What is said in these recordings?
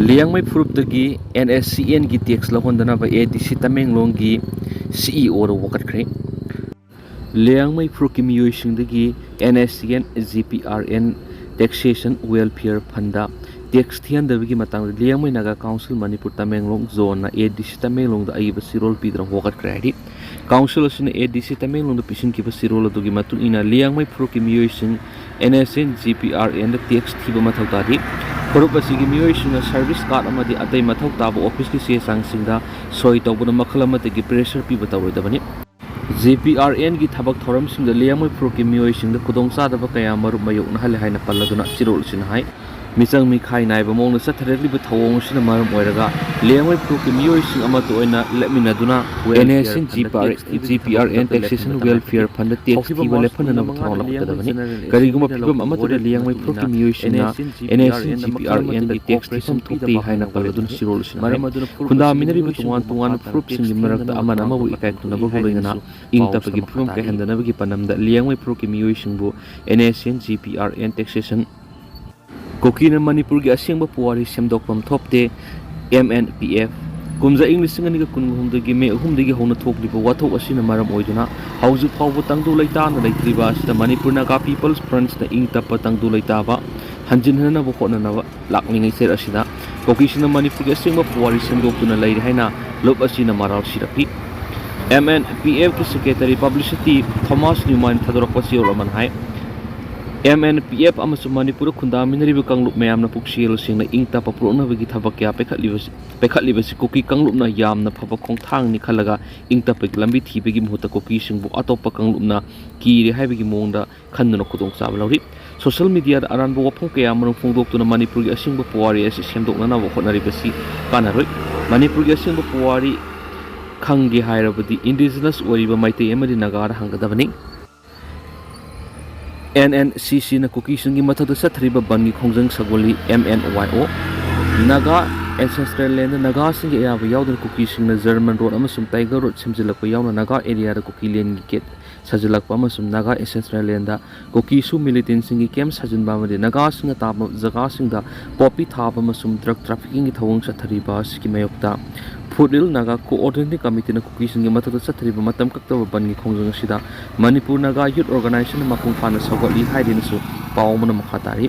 Liangmai Puruptagi NSCN की tax लहोंदनबा ADC तमेंगलोंगी CEO रो वकटख्रे लियांगमई फुरुकी मियोइसिंदगी NSCN GPRN Taxation Welfare Funda tax थियनदबगी मतंग लियांगमई नागा काउंसिल मणिपुर तमेंगलोंग जोन ना ADC तमेंगलोंग दा आइबा सिरोल पिद्रं वकटख्रे काउंसिल असिन ADC तमेंगलोंग दा पिसिन किबा सिरोल दुगी मतुंग इना लियांगमई फुरुकी मियोइसिंग NSCN GPRN दा टैक्स थिबा मथौ तादि फुरुप असिगी मियोइसिंग सर्विस कार्ड अमदि अतै मथौ ताबा ऑफिस की से सांगसिंगदा सोय तौबना मखल अमदगी प्रेशर पिबा तौरोदबनि GPRN की थबक थौरमसिंग लियांगमई फुरुकी मियोइसिंग खुदोंग चादबा कया मरुप मायोकनहले हाइना पल्लदुना सिरोल सिन हाइ मिचंग मिखाइ नाइबा मौंग सथरेलिबा थौंगसिन मरम ओइरगा लियांगमई फुरुकी मियोइसिंग अमतो ओइना लेमिनादुना NSCN GPRN Taxation Welfare Fund tax थिबा लेफनना थौंग लखदबनि करिगुमा फिबम अमतो लियांगमई फुरुकी मियोइसिंग NSCN GPRN की टैक्स थिसम थोक्ति हाइना पल्लदुना सिरोल सिन हाइ खुंदा मिनरिबा तुंगान तुंगान फुरुपसिंग मरकता अमन अमबु इकाइकुनबा होलोइना इंग तपगी फिबम कहंदनबगी पनमदा लियांगमई फुरुकी मियोइसिंग बु NSCN GPRN Taxation Kuki da Manipur की Asengba पुवारी सेमदोकपम थोपते MNPF कुमजा इंग्लिसिंग अनिगा कुनहुमदगी मे अहुमदगी होना थोकलिबा वाथोक असिना मरम ओइदुना हाउजु फावबो तंगदु लैताना लैत्रिबा असिदा मणिपुर नागा पीपल्स फ्रंट्स दा इंग तप्पा तंगदु लैताबा हंजिनहनबो होननबा लाकनिङै सेर असिदा कोकीसिना मणिपुर की Asengba पुवारी सेमदोकतुना लैरि हाइना लोब असिना मराल सिरपि MNPF की सेक्रेटरी पब्लिसिटी थॉमस न्यूमैन थदरकपा सियोलमन हाइ MNPF अमसु मणिपुर खुंदामिनरिबा कंगलुप मयामना पुक्सियल सिंगना इंगता पपुरनबगी थबक क्या पेखलिबसि कुकी कंगलुपना यामना फबक खोंथांगनि खलगा इंगता पेक लंबी थीबगी मुहूर्त कुकी सिंगबु अतोप कंगलुपना कीरे हाइबगी मोंगदा खन्नना खुदोंग चाबा लौरि सोशल मीडिया दा अरानबो वफों कया मरुं फोंदोक्तुना मणिपुर की Asengba पुवारी असे सेमदोकननाबो होटनारिबसि कानारोय मणिपुर की Asengba पुवारी खंगे हाइरबदि इंडिजिनस ओरिबा माइतै एमदि नागार हंगदबनि NNCC na Kuki singi mathada sathriba bangi khongjang sagoli MNYO Naga ancestral land Naga singi ayaba yawdana Kuki singna German road amasum Tiger road simjilakpa yawna Naga area da Kuki land gi gate sajilakpa amasum Naga ancestral land da Kuki su militant singi camp sajinba amadi Naga singa taba jaga singda poppy thaba amasum drug trafficking gi thawang sathriba siki mayokta Foodil Naga Coordinating Committee na Kuki singi mathada sathriba matam kaktaba bangi khongjang sida Manipur Naga Youth Organization makung fana sagoli haidinsu pawmana makhatari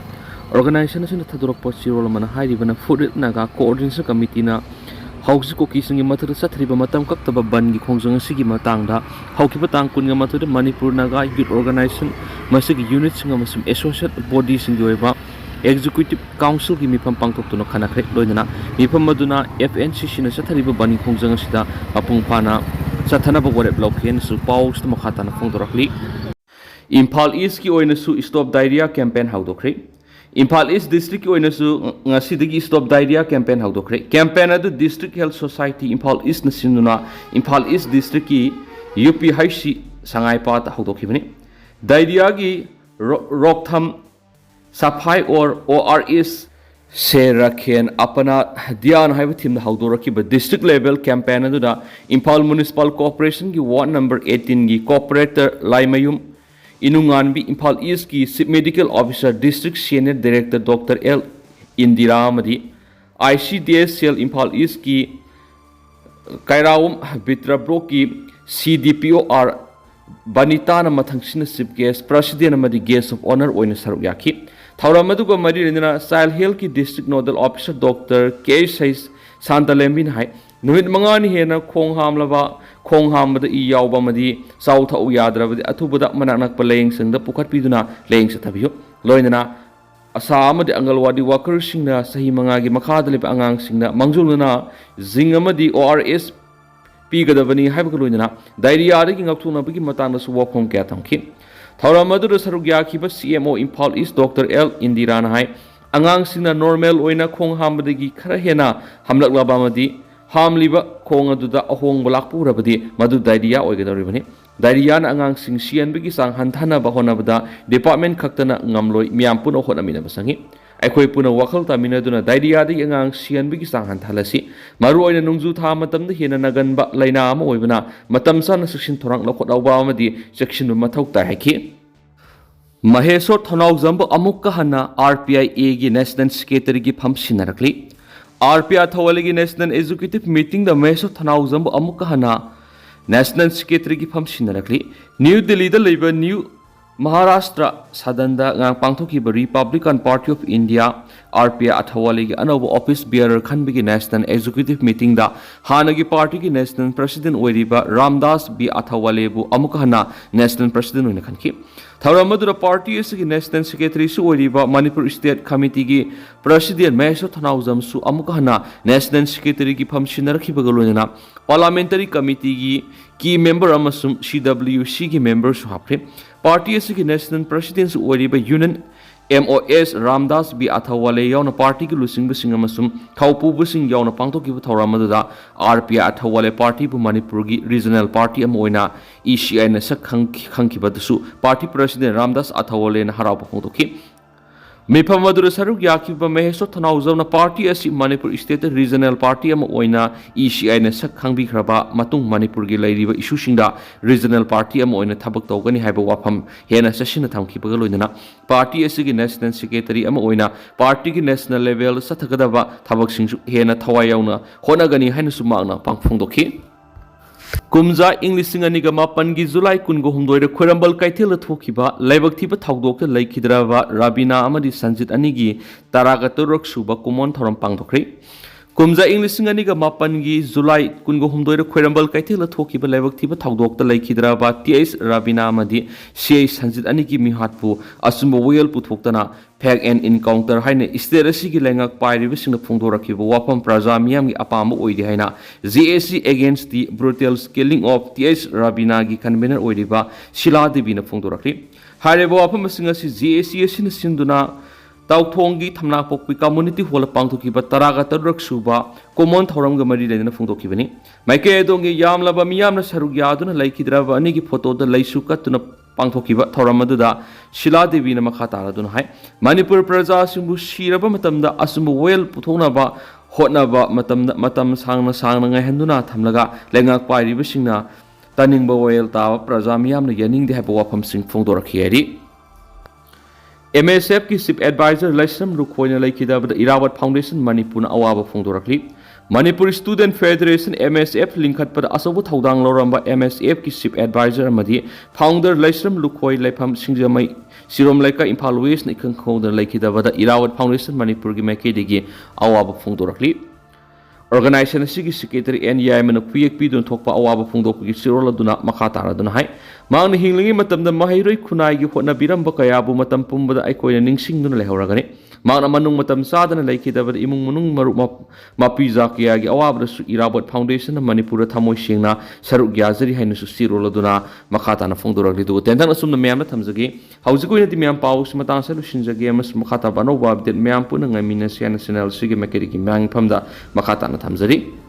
organization sin thadurokpa sirol mana hairibana Foodil Naga Coordination Committee na hausi Kuki singi mathada sathriba matam kaktaba bangi khongjang sigi matangda haukiba tang kunga mathada Manipur Naga Youth Organization masigi unit singa masum associate body singi oiba Executive Council की मिफम पांगथोक्तुना खनाख्रे लोइना मिफम मदुना FNCC ना सथरिबा बनी खोंजंग सिदा अपुंग फाना सथनबा वरेप लौखेन सु पाउस मखाताना फोंदोरखली Imphal east की ओइनसु stop diarrhoea campaign हाउदोख्रे Imphal east district की ओइनसु ngasiदगी स्टॉप डायरिया कैंपेन हाउदोख्रे कैंपेन अदु district health society Imphal east नसिनुना इम्फाल ईस्ट डिस्ट्रिक्ट की UPHC संगाइपात हाउदोखिबनि डायरिया की रोकथाम सफाई और ORS से रखें अपना ध्यान है थीम हाउदोरखिब डिस्ट्रिक्ट लेवल कैंपेन अदुदा इम्फाल म्युनिसिपल कॉर्पोरेशन की वार्ड नंबर 18 की कॉर्पोरेटर लाइमयुम इनुंगानबी इम्फाल ईस्ट की chief medical officer district senior director doctor L Indira मदी ICDS सेल इम्फाल ईस्ट की कैराउम बिट्राब्रो की CDPOR Banitana Mathangsina Sip Guest, President Amadi Guest of Honor Oina Sarugyaki. Tauramadugo Madirina, Sile Hill Ki District Nodal Officer Dr. K. Says Santa Lembin High. Nuit Mangani Hena, Kong Hamlava, Kong Hamada E. Yaubamadi, South Uyadra with Atubuda Mananak Palayings and the Pukat Piduna laying Satabio, Loinana, Asama the Angalwadi Walker Singna, Sahimangagi Makadalip Angang Singna, Mangjuluna, Zingamadi ORS. Pigadavani Habakuluna, Diary up to Nabiki Matanas walk on Katanki. Tauramadu Sarugyaki, but CMO Impal East Dr. L. Indiran High, Angang Sina Normal Oina Kong Hamadigi Karahena, Hamlak Labamadi, Hamliba Konga Duda Ahong Balakpurabadi, Madu Didia Oigadavani. Darian Angang Sing Sian Bigisang Hantana Bahonabada, Department Kaktana Ngamloi, Miampuno Honamina Basangi. Akwai puna wakal tamina duna daidiyadi angang sian bigi sanghan thalasi maru oina nungzu tha matam da hina nagan ba laina ama oibana matam sana section thorang lokot awba amadi section mathau ta haki Mahesor Thonau Zambo Amukka Hana RPIA gi National Secretary gi pham sinarakli RP Athawali National Executive Meeting the Meso Thanauzam Amukahana National Secretary ki pham sinarakli New Delhi the Labor New Maharashtra Sadanda ngang pangthokiba Republican Party of India RP Athawali ki anova office bearer khanbigi National Executive Meeting da hanagi party ki National President oiriba Ramdas B Athawali bu amukahana National President oina khanki Thauramadu party asigi National Secretary su oiriba Manipur State Committee ki President Meso Thanauzam su amukahana National Secretary ki pham sinarakhibaga loina Parliamentary Committee ki key member amasum CWC ki member su hapre Party asigi National President su oiriba Union MOS Ramdas B Athawale yauna party ki lusing busing amasum thaupu busing yauna pangthoki bu thauramadu da RP Athawale party bu Manipur gi regional party amoina ECI na sak khangki badasu party president Ramdas Athawale na harau pangthoki Miphamadura Saruk Yakiba Meheso Thanauzam na party asi Manipur State Regional Party ama oina ECI na sak khangbi khraba matung Manipur gi lairiba issue singda Regional Party ama oina thabak tawgani haiba wafam hena sasina thamkibaga loinana party asi gi National Secretary ama oina party gi national level sathagadaba thabak singsu hena thawai yauna honagani haina sumagna pangphongdokhi Kumza English Singaniga Mapangi July Kungo Humdoida Kurambal Kaitila Tokiba, Labak Tiba Taudoka Lakidrava, Rabina Amadi Sanjit Anigi, Taragaturok Suba Kumon Thoram Pangtokri. Kumza English Singaniga Mapangi July Kungo Humdoida Kurambal Kaitila Tokiba, Labak Tiba Taudoka Lakidrava, T.S. Rabina Amadi, C.A. Sanjit Anigi Mihatpu, Asumba Whale Putoktana, Peg and Encounter Haine, Isterasiki Langak Pai Revising the Pungdorakiba, Wapam Praza Miami Apama Oidihaina, ZAC against the brutal killing of T.S. Rabinagi Kanbiner Oidiba, Shila Divina Pungdoraki. Harebo Apamasingas ZAC in Sinduna, Tautongi Tamnapok community hall Pangtokiba, Taragata Ruksuba, Common Toranga Marida in the Fundokibani. Make Dongi Yamlaba Miam Sarugaduna, Laikidrava, Niki photo the Laisuka to Pangtokiba, Toramadada, Shila Devina Makatara Dunhai, Manipur Praza Simbu Shiraba Matamda Asumbu Well Putonaba, Hotnaba Matam Sanga Henduna Tamlaga, Lengak Pai Rivishina, Tanning Boel Tawa, Praza Miam, the Yaning the Hapawapam Sing Fondoraki. MSF ki Chief Advisor Laisam Lukoina Laikida the Irawat Foundation Manipuna Awaba Fondorakli Manipur Student Federation MSF linkat pada asabu thaudang loramba MSF ki Chief Advisor amadi Founder Laisam Lukoi Laipam Singjamai Sirom Laika Imphal West ni khangkhongda Laikida the Irawat Foundation Manipur gi maikedi Awaba Fondorakli Organization asigi Secretary NEI mana kuyek pi don thokpa awaba phongdokgi sirola duna makha tara duna hai mangna hinglingi matamda mahairoi khunai gi hotna biramba kayabu matam pumbada aikoina ningsing duna lehoragani mangna manung matam sadana laikidabada imung munung marup mapiza kya gi awabra su Irawat Foundation Manipur thamoi singna saruk gyazari hainu su sirola duna makha tana phongdoragli du tentang asumna meyam na thamjagi haujigoina ti meyam paus matang sa lusinjagi amas makha ta bano wabdet meyam puna ngamina national sigi makeri gi mang phamda makha tana thamjari